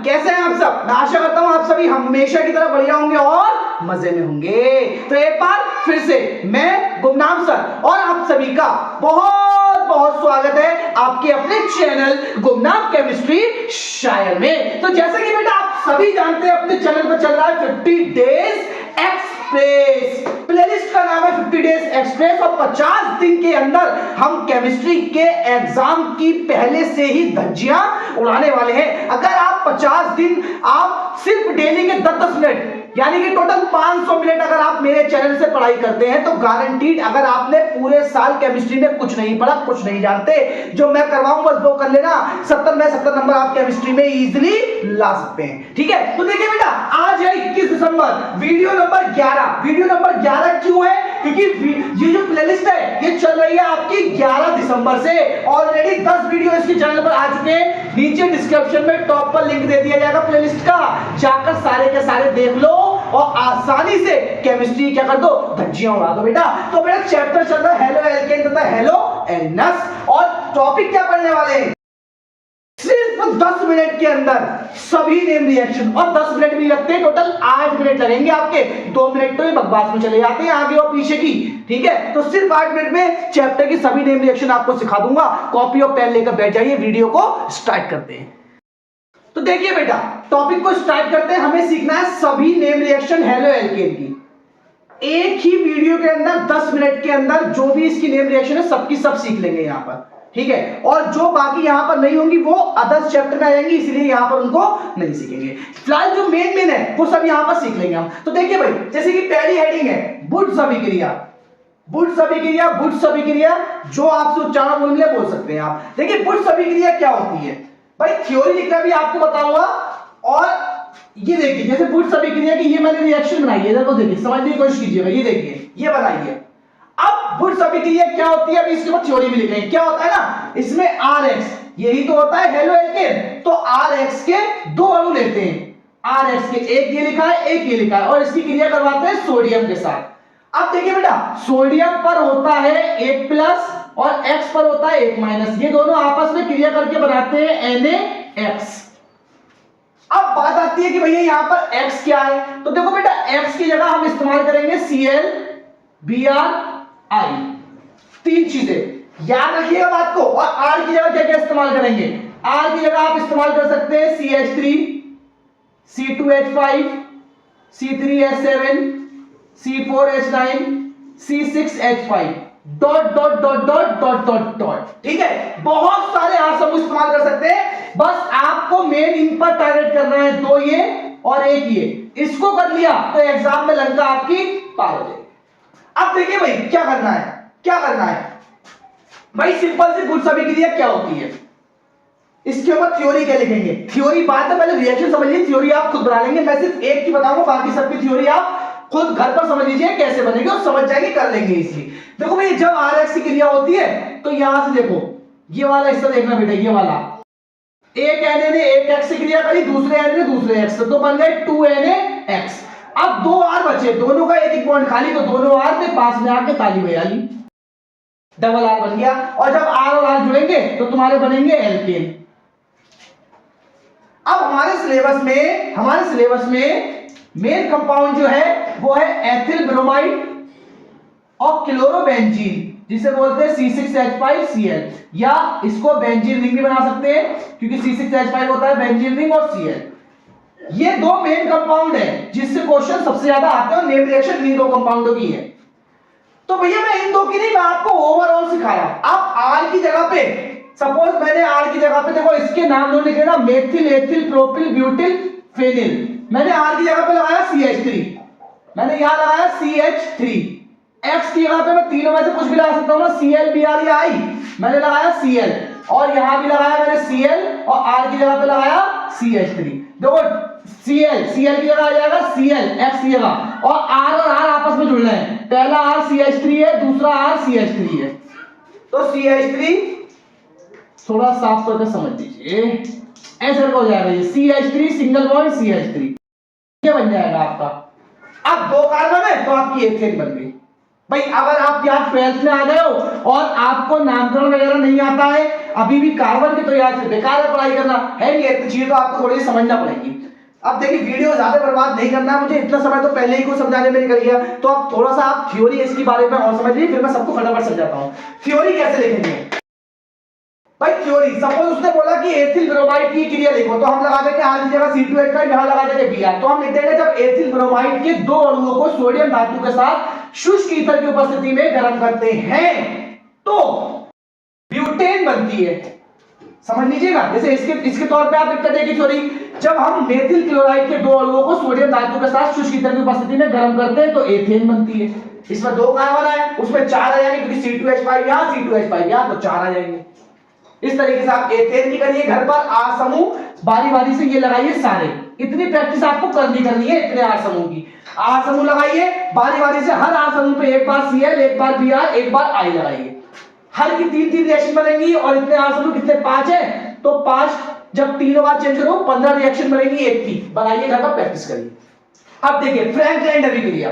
कैसे हैं आप सब? मैं आशा करता हूं आप सभी हमेशा की तरह बढ़िया होंगे और मजे में होंगे। तो एक बार फिर से मैं गुमनाम सर और आप सभी का बहुत बहुत स्वागत है आपके अपने चैनल गुमनाम केमिस्ट्री शायर में। तो जैसा कि बेटा आप सभी जानते हैं अपने चैनल पर चल रहा है 50 डेज एक्सप्रेस। प्लेलिस्ट का नाम है 50 डेज एक्सप्रेस और 50 दिन के अंदर हम केमिस्ट्री के एग्जाम की पहले से ही धज्जियां उड़ाने वाले हैं। अगर आप 50 दिन आप सिर्फ डेली के 10-10 मिनट यानी कि टोटल 500 मिनट अगर आप मेरे चैनल से पढ़ाई करते हैं तो गारंटीड, अगर आपने पूरे साल केमिस्ट्री में कुछ नहीं पढ़ा, कुछ नहीं जानते, जो मैं करवाऊं बस वो कर लेना, 70 में 70 नंबर आप केमिस्ट्री में इजीली ला सकते हैं। ठीक है, तो देखिए बेटा आज है 21 दिसंबर, वीडियो नंबर 11। वीडियो नंबर 11 क्यों है? क्योंकि ये जो प्लेलिस्ट है ये चल रही है आपकी 11 दिसंबर से। ऑलरेडी 10 वीडियो इसके चैनल पर आ चुके हैं, नीचे डिस्क्रिप्शन में टॉप पर लिंक दे दिया जाएगा प्लेलिस्ट का, जाकर सारे के सारे देख लो और आसानी से केमिस्ट्री क्या कर दो, धज्जियां उड़ा दो बेटा। तो बेटा चैप्टर चल रहा है हेलो एल्केन तथा हेलो एल्केन्स और टॉपिक क्या पढ़ने वाले हैं? सिर्फ 10 मिनट के अंदर सभी नेम रिएक्शन, और 10 मिनट भी लगते हैं, टोटल 8 मिनट लगेंगे आपके। 2 मिनट तो ये बकवास में चले जाते हैं आगे और पीछे की। ठीक है, तो सिर्फ 8 मिनट में चैप्टर की सभी नेम रिएक्शन आपको सिखा दूंगा। कॉपी और पेन लेकर बैठ जाइए, वीडियो को स्टार्ट करते हैं। तो देखिए बेटा टॉपिक को स्टार्ट करते हैं। हमें सीखना है सभी नेम रिएक्शन हेलो एल्केन की। एक ही वीडियो के अंदर 10 मिनट के अंदर जो भी इसकी नेम रिएक्शन है सबकी सब सीख लेंगे यहां पर। ठीक है, और जो बाकी यहां पर नहीं होंगी वो अदर्स चैप्टर में आएंगी, इसलिए यहां पर उनको नहीं सीखेंगे। फिलहाल जो मेन है वो सब यहां पर सीख लेंगे हम। तो देखिए भाई, जैसे कि पहली हेडिंग है बुड्स अभिक्रिया। बुड्स अभिक्रिया, बुड्स अभिक्रिया जो आपसे उच्चारण बोलने बोल सकते हैं आप। देखिए बुड्स अभिक्रिया क्या होती है भाई, थ्योरी लिखना भी आपको बताऊंगा। और ये देखिए जैसे बुड्स अभिक्रिया की ये मैंने रिएक्शन बनाई है, इधर को देखिए, समझने की कोशिश कीजिएगा। ये देखिए ये बनाइए। अब बुड्स अभिक्रिया क्या होती है, अभी इसके बाद थ्योरी भी लिखेंगे। क्या होता है ना, इसमें RX यही तो होता है हेलो एल्केन, तो RX के 2 अणु लेते हैं। RX के एक ये लिखा है, एक ये लिखा है, और इसकी क्रिया करवाते हैं सोडियम के साथ। अब देखिए बेटा सोडियम पर होता है 1 प्लस और X पर होता है 1 माइनस, ये दोनों आपस में क्रिया करके बनाते हैं NaX। अब बात आती है कि भैया यहां पर X क्या है, तो देखो बेटा X की जगह हम इस्तेमाल करेंगे ClBrI। 3 चीजें याद रखिएगा बात को। और R की जगह क्या क्या इस्तेमाल करेंगे? R की जगह आप इस्तेमाल कर सकते हैं CH3, C2H5, C3H7, C4H9, C6H5 dot dot dot dot dot dot dot. ठीक है, बहुत सारे आप सब इस्तेमाल कर सकते हैं, बस आपको मेन इन पर टारगेट करना है। 2 ये और 1 ये, इसको कर लिया तो एग्जाम में लंका आपकी पार हो जाएगी। अब देखिए भाई क्या करना है, क्या करना है भाई, सिंपल सी बुड्स अभिक्रिया क्या होती है, इसके ऊपर थ्योरी क्या लिखेंगे। थ्योरी बात है, पहले रिएक्शन समझ लीजिए, थ्योरी आप खुद बना लेंगे। मैं सिर्फ एक की बताऊंगा, बाकी सबकी थ्योरी आप खुद घर पर समझ लीजिए कैसे बनेगी और समझ जाएंगे, कर लेंगे इसी। देखो भाई जब RX की क्रिया होती है तो यहां से देखो ये वाला हिस्सा देखना बेटा, ये वाला एक Na ने एक X से क्रिया करी, दूसरे Na ने दूसरे X से, तो बन गए 2NaX। अब 2 R बचे, दोनों का एक बॉन्ड खाली, तो दोनों R के पास में आके ताली बजा ली, डबल R बन गया। और जब R और R जुड़ेंगे तो तुम्हारे बनेंगे एल्केन। अब हमारे सिलेबस में मेन कंपाउंड जो है वो है एथिल ब्रोमाइड और क्लोरोबेंजीन, जिसे बोलते हैं C6H5Cl, या इसको बेंजीन रिंग भी बना सकते हैं क्योंकि C6H5 होता है बेंजीन रिंग और Cl। ये 2 मेन कंपाउंड है जिससे क्वेश्चन सबसे ज्यादा आते हैं, नेम रिएक्शन इन 2 कंपाउंडों की है। तो भैया मैं इन 2 की नहीं, मैं आपको ओवरऑल सिखाया। अब R की जगह पे सपोज मैंने R की जगह पे देखो इसके नाम जो लिखे ना, methyl, ethyl, propyl, butyl, phenyl, मैंने R की जगह पे लगाया CH3, मैंने यहां लगाया CH3। X की जगह पे मैं तीनों में से कुछ भी लगा सकता हूं ना, ClBr या I, मैंने लगाया Cl, और यहां भी लगाया मैंने Cl, और R की जगह पे लगाया CH3। देखो Cl की जगह आ जाएगा Cl X की जगह, और R आपस में जुड़ रहे हैं, पहला R CH3 है, दूसरा R CH3 है, तो CH3 थोड़ा साफ करके समझ लीजिए, ऐसे हो जाएगा ये CH3 सिंगल बॉन्ड CH3, ये बन जाएगा आपका। अब 2 कार्बन है तो आपकी एथेन बन गई। भाई अगर आप यहाँ 12th में आ गए हो और आपको नामकरण वगैरह नहीं आता है, अभी भी कार्बन की तो याद से बेकार है पढ़ाई करना, है नहीं इतनी चीजें तो आपको थोड़ी सी समझना पड़ेगी। अब देखिए वीडियो ज्यादा बर्बाद नहीं करना, मुझे इतना समय तो पहले ही को समझाने में निकल गया, तो आप थोड़ा सा आप थ्योरी इसके बारे में और समझिए, फिर मैं सबको फटाफट समझाता हूँ। थ्योरी कैसे लिखेंगे भाई? थ्योरी सपोज उसने बोला कि एथिल ब्रोमाइड की क्रिया लिखो, तो हम लगा देंगे आर की जगह C2H5, यहां लगा देंगे Br। तो हम लिख देंगे जब एथिल ब्रोमाइड के दो अणुओं को सोडियम धातु के साथ शुष्क ईथर की उपस्थिति में गर्म करते हैं तो ब्यूटेन बनती है। समझ लीजिएगा, जैसे इसके तौर पे आप लिख देंगे थ्योरी, जब हम मेथिल क्लोराइड के दो अणुओं को सोडियम धातु के साथ शुष्क ईथर की उपस्थिति में गर्म करते हैं तो एथेन बनती है। इसमें दो कार्बन है, उसमें 4 आ जाएंगे, क्योंकि C2H5 यहां C2H5 यहां, तो 4 आ जाएंगे। इस तरीके से आप एथेन की करिए घर पर, आर समूह बारी बारी से ये लगाइए सारे, इतनी प्रैक्टिस आपको करनी है इतने आर समूह की। आर समूह लगाइए बारी बारी से, हर आर समूह पे एक बार Cl, एक बार Br, एक बार I लगाइए। हर की 3-3 रिएक्शन बनेंगी, और इतने आर समूह कितने 5 है, तो 5 जब 3 बार चेंज करो 15 रिएक्शन बनेगी एक की। बनाइए घर पर, प्रैक्टिस करिए। अब देखिए फ्रैंकलाइन अभिक्रिया,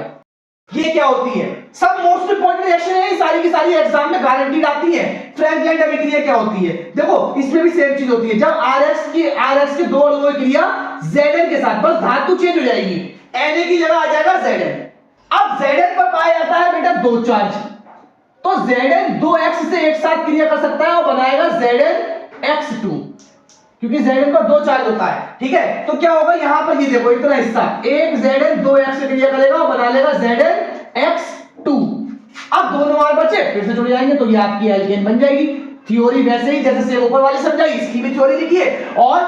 ये क्या होती है? सब मोस्ट इंपोर्टेंट रिएक्शन है, सारी की सारी एग्जाम में गारंटीड आती है। फ्रैंकलाइन अभिक्रिया क्या होती है? देखो इसमें भी सेम चीज होती है, जब RX के दो अणुओं की क्रिया Zn के साथ, बस धातु चेंज हो जाएगी, Na की जगह आ जाएगा Zn। अब Zn पर पाया जाता है बेटा दो चार्ज, तो Zn दो X से एक साथ क्रिया कर सकता है और बनाएगा ZnX2, क्योंकि Zn पर दो चार्ज होता है। ठीक है, तो क्या होगा यहां पर, ये देखो इतना हिस्सा, एक Zn दो X से क्रिया करेगा और बना लेगा ZnX2। अब दोनों बार बचे फिर से जुड़ जाएंगे, तो ये आपकी एल्केन बन जाएगी। थ्योरी वैसे ही जैसे से ऊपर वाली समझाई, इसकी भी थ्योरी लिखिए, और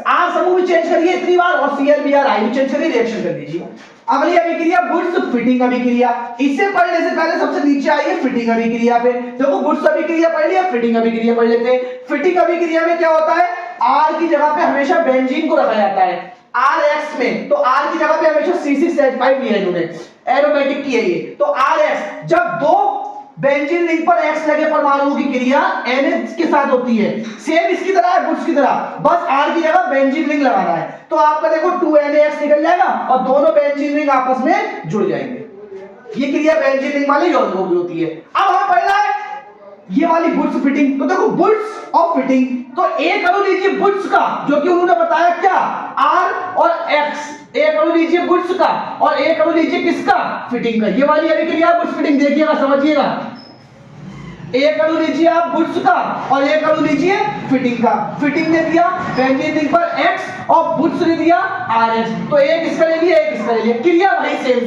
आर समूह भी चेंज करिए इतनी बार, और Cl Br I भी चेंज करिए, रिएक्शन कर दीजिए। अगली अभिक्रिया वुड्स फिटिंग अभिक्रिया। इससे पढ़ने से पहले सबसे नीचे आइए फिटिंग अभिक्रिया पे। देखो वुड्स अभिक्रिया पढ़ लिया, फिटिंग अभिक्रिया पढ़ लेते हैं। फिटिंग अभिक्रिया में क्या होता है, आर की जगह पे हमेशा बेंजीन को रखा जाता है RX में, तो R की जगह पे हमेशा C6H5 लिया है इन्होंने, एरोमेटिक की है ये, तो RX जब दो बेंजीन रिंग पर X लगे परमाणुओं की क्रिया NH के साथ होती है, सेम इसकी तरह है वुड्स की तरह, बस R की जगह बेंजीन रिंग लगाना है, तो आपका देखो 2NaX निकल जाएगा और दोनों बेंजीन रिंग आपस में जुड़ जाएंगे। ये क्रिया बेंजीन रिंग वाली यौगिकों की होती है। अब हमें पढ़ना है ये वाली वुड्स फिटिंग, तो देखो वुड्स और फिटिंग, तो एक अणु लीजिए वुड्स का, जो कि उन्होंने बताया क्या, R और X, एक अणु लीजिए वुड्स का और एक अणु लीजिए किसका, फिटिंग का। ये वाली अभिक्रिया वुड्स फिटिंग, देखिएगा समझिएगा, एक अणु लीजिए आप वुड्स का और एक अणु लीजिए फिटिंग का। फिटिंग ने दिया बेंजीन रिंग पर X और वुड्स ने दिया RX, तो एक इसका ले लिया एक इसका ले लिया, क्रिया भाई सेम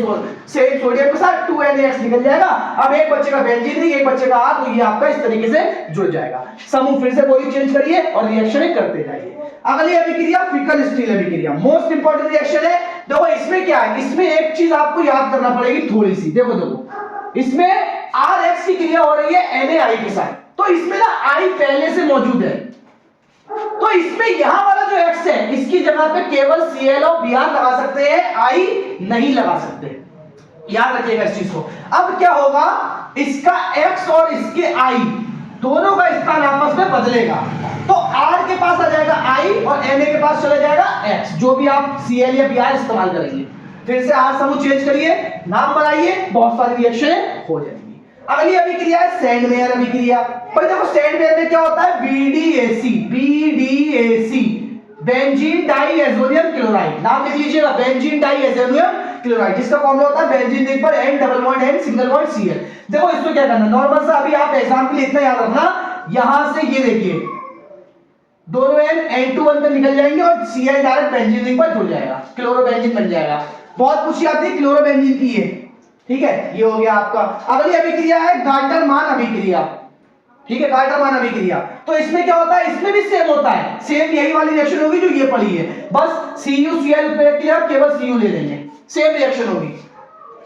सोडियम के साथ 2NaX निकल जाएगा। अब एक बच्चे का बेंजीन रिंग एक बच्चे का R, तो ये आपका इस तरीके से जुड़ जाएगा। समूह फिर से कोई चेंज करिए और रिएक्शन करते जाइए। अगली अभिक्रिया फिकल स्टील अभिक्रिया, मोस्ट इंपोर्टेंट रिएक्शन है। देखो इसमें क्या है, इसमें एक चीज आपको याद करना पड़ेगी थोड़ी सी, देखो इसमें RX की क्रिया हो रही है NaI के साथ, तो इसमें ना I पहले से मौजूद है, तो इसमें यहां वाला जो X है इसकी जगह पे केवल Cl और Br लगा सकते हैं, I नहीं लगा सकते, याद रखिएगा इस चीज को। अब क्या होगा, इसका X और इसके I दोनों का स्थान आपस में बदलेगा, तो R के पास आ जाएगा I और Na के पास चला जाएगा X, जो भी आप Cl या Br इस्तेमाल करेंगे। फिर से R समूह चेंज करिए, नाम बनाइए, बहुत सारी रिएक्शन हो जाएंगी। अगली अभिक्रिया है सैंडमेयर अभिक्रिया। पर देखो सैंडमेयर में क्या होता है, BDAC बेंजीन डाइएजोनियम क्लोराइड, नाम लिख लीजिएगा बेंजीन डाइएजोनियम क्लोराइड, जिसका फॉर्मूला होता है बेंजीन रिंग पर N double bond N single bond Cl। देखो इसको क्या करना, नॉर्मल सा अभी आप एग्जाम के लिए इतना याद रखना, यहां से ये देखिए दोनों N2 तक निकल जाएंगे और Cl डायरेक्ट बेंजीन रिंग पर जुड़ जाएगा, क्लोरोबेंजीन बन जाएगा। बहुत पूछी आती है क्लोरोबेंजीन की, ये ठीक है, ये हो गया आपका। अगली अभिक्रिया है गाल्टरमान अभिक्रिया, ठीक है, गाल्टरमान अभिक्रिया। तो इसमें क्या होता है, इसमें भी सेम होता है, सेम यही वाली रिएक्शन होगी जो ये पढ़ी है, बस CuCl पे किया केवल Cu ले लेंगे, सेम रिएक्शन होगी।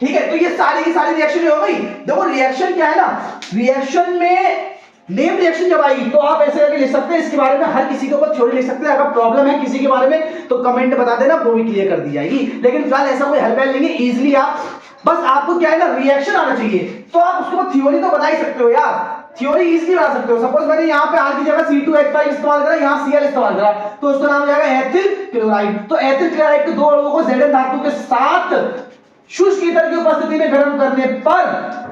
ठीक है, तो ये सारी की सारी रिएक्शन हो गई। देखो रिएक्शन क्या है ना, रिएक्शन में नेम रिएक्शन जब आएगी तो आप ऐसे करके लिख सकते हैं, इसके बारे में हर किसी के ऊपर थ्योरी लिख सकते हैं। अगर प्रॉब्लम है किसी के बारे में तो कमेंट बता देना, वो भी क्लियर कर दी जाएगी। लेकिन फिलहाल ऐसा कोई हेल्प लेंगे इजीली, आप बस आपको क्या है ना, रिएक्शन आना चाहिए, तो आप उसके बाद थ्योरी तो बना ही सकते हो यार, थ्योरी इजीली बना सकते हो। सपोज मैंने यहाँ पे R की जगह C2H5 इस्तेमाल करा, यहाँ Cl इस्तेमाल करा, तो उसका नाम हो जाएगा एथिल क्लोराइड। तो एथिल क्लोराइड के दो अणुओं को Zn धातु के साथ शुष्क ईंधन की उपस्थिति में गर्म करने पर,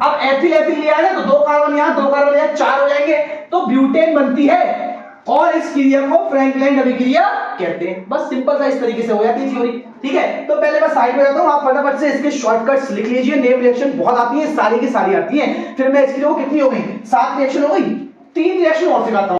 अब एथिल एथिल लिया है तो 2 कार्बन यहां 2 कार्बन यहां 4 हो जाएंगे, तो ब्यूटेन बनती है और इस क्रिया को फ्रैंकलाइन अभिक्रिया कहते हैं। बस सिंपल सा इस तरीके से हो जाती है थ्योरी। ठीक है, तो पहले मैं साइड में जाता हूं, आप फटाफट से इसके शॉर्टकट्स लिख लीजिए। नेम रिएक्शन बहुत आती है, सारी की सारी आती है। फिर मैं इसकी कितनी हो गई, 7 रिएक्शन हो गई, 3 रिएक्शन और सिखाता हूं।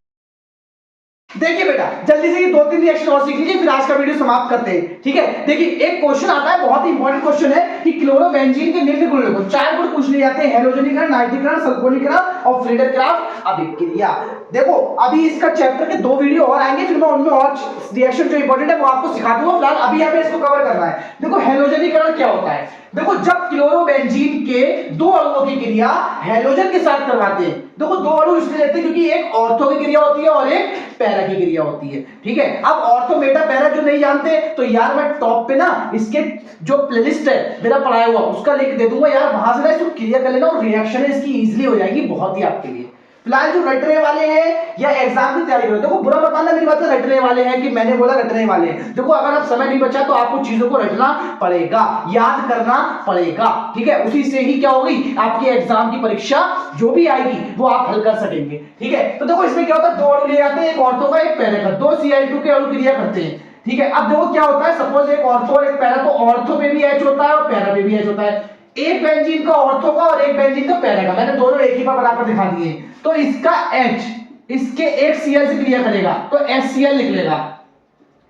देखिए बेटा, जल्दी से ये 2-3 रिएक्शन और सीख लीजिए, फिर आज का वीडियो समाप्त करते हैं। ठीक है, देखिए एक क्वेश्चन आता है, बहुत ही इंपॉर्टेंट क्वेश्चन है कि क्लोरोबेंजीन के निम्न गुणों को 4 गुण पूछ लिए जाते हैं, हैलोजनीकरण, नाइट्रीकरण, सल्फोनीकरण और फ्रीडरक्राफ्ट अभिक्रिया। देखो अभी इसका चैप्टर के 2 वीडियो और आएंगे, फिर मैं उनमें और रिएक्शन जो इंपॉर्टेंट है वो आपको सिखा दूंगा। फिलहाल अभी हमें इसको कवर करना है। देखो हैलोजनीकरण क्या होता है, देखो जब क्लोरोबेंजीन के 2 अणुओं की क्रिया हैलोजन के साथ करवाते हैं, देखो 2 अणु इसलिए लेते हैं क्योंकि एक ऑर्थो की क्रिया होती है और एक पैरा की क्रिया होती है। ठीक है, अब ऑर्थो मेटा पैरा जो नहीं जानते तो यार मैं टॉप पे ना इसके जो प्लेलिस्ट है मेरा पढ़ाया हुआ उसका लिंक दे दूंगा यार, वहां से ना इसको क्लियर कर लेना और रिएक्शन इसकी इजीली हो जाएगी बहुत ही आपके लिए। फिलहाल जो रटने वाले हैं या एग्जाम की तैयारी करो, देखो बुरा मत मानना मेरी बात है, रटने वाले हैं कि मैंने बोला रटने वाले हैं। देखो अगर आप समय नहीं बचा तो आपको चीजों को रटना पड़ेगा, याद करना पड़ेगा। ठीक है, उसी से ही क्या होगी, आपकी एग्जाम की परीक्षा जो भी आएगी वो आप हल कर सकेंगे। ठीक है, तो देखो इसमें क्या होता है, 2 अणु लिए जाते हैं, एक ऑर्थो का एक पैरा का, 2 Cl2 के अणु क्रिया करते हैं। ठीक है, अब देखो क्या होता है, सपोज एक ऑर्थो और एक पैरा, तो ऑर्थो पे भी H होता है और पैरा पे भी H होता है। एक बेंजीन का ऑर्थो का और एक बेंजीन का पैरा का, मैंने दोनों एक ही बार बनाकर दिखा दिए। तो इसका H इसके एक Cl से क्रिया करेगा तो HCl लिख लेगा।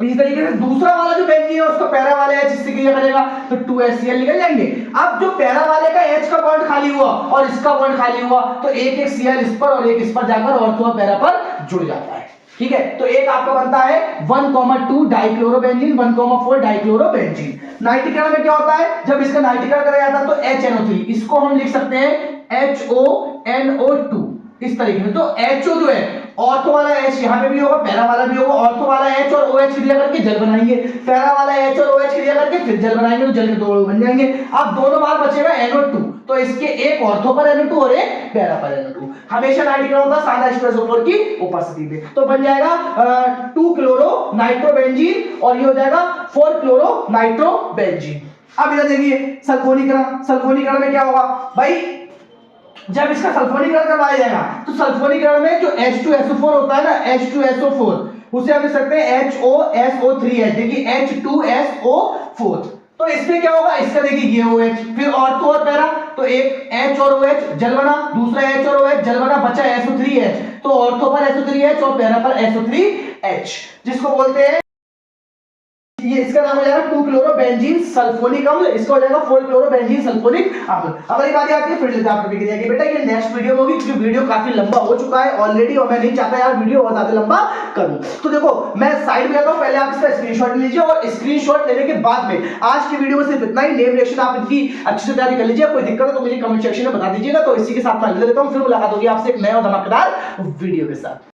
इसी तरीके से दूसरा वाला जो बेंजीन है उसका पैरा वाले H से क्रिया करेगा तो 2HCl निकल जाएंगे। अब जो पैरा वाले का H का बॉन्ड खाली हुआ और इसका बॉन्ड खाली हुआ तो एक Cl इस पर और एक इस पर जाकर ऑर्थो और पैरा पर जुड़ जाता है। ठीक है, तो एक आपका बनता है 1,2 डाइक्लोरोबेंजीन, 1,4 डाइक्लोरोबेंजीन। नाइट्रीकरण में क्या होता है, जब इसका नाइट्रीकरण कराया जाता है तो HNO3, इसको हम लिख सकते हैं HONO2 इस तरीके से। तो HO जो है ऑर्थो वाला H यहाँ पे भी होगा, पैरा वाला भी होगा, ऑर्थो वाला H और OH क्रिया करके जल बनाएंगे, पैरा वाला H और OH क्रिया करके फिर जल बनाएंगे, तो जल के 2 अणु बन जाएंगे। अब दोनों बार बचेगा NO2, तो इसके एक ऑर्थो पर NO2 और एक पैरा पर NO2। हमेशा नाइट्रीकरण होता है सादा H2SO4 की उपस्थिति में, तो बन जाएगा 2 क्लोरो नाइट्रोबेंजीन और ये हो जाएगा 4 क्लोरो नाइट्रोबेंजीन। अब इधर देखिए सल्फोनीकरण, सल्फोनीकरण में क्या होगा भाई, जब इसका सल्फोनीकरण करवाया जाएगा तो सल्फोनीकरण में जो H2SO4 होता है ना, H2SO4 उसे हम लिख सकते हैं HOSO3H, देखिए H2SO4। तो इसमें क्या होगा, इसका देखिए ये OH, फिर ऑर्थो और पैरा, तो एक H और OH जल बना, दूसरा H और OH जल बना, बचा SO3H, तो ऑर्थो पर SO3H और पैरा पर SO3H, जिसको बोलते हैं ये, इसका नाम हो जाएगा 2 क्लोरोबेंजीन सल्फोनिक अम्ल, इसका हो जाएगा 4 क्लोरोबेंजीन सल्फोनिक अम्ल। अगली बात आती है फिर से आपको क्रिया की। बेटा ये नेक्स्ट वीडियो में होगी क्योंकि वीडियो काफी लंबा हो चुका है ऑलरेडी और मैं नहीं चाहता यार वीडियो बहुत ज्यादा लंबा करूं। तो देखो मैं साइड में जाता हूं, पहले आप इसका स्क्रीनशॉट लीजिए और स्क्रीनशॉट लेने के बाद में आज की वीडियो में सिर्फ इतना ही। नेम रिएक्शन आप इनकी अच्छे से तैयारी कर लीजिए, कोई दिक्कत है तो मुझे कमेंट सेक्शन में बता दीजिएगा। तो इसी के साथ मैं ले लेता हूं, फिर मुलाकात होगी आपसे एक नए और धमाकेदार वीडियो के साथ।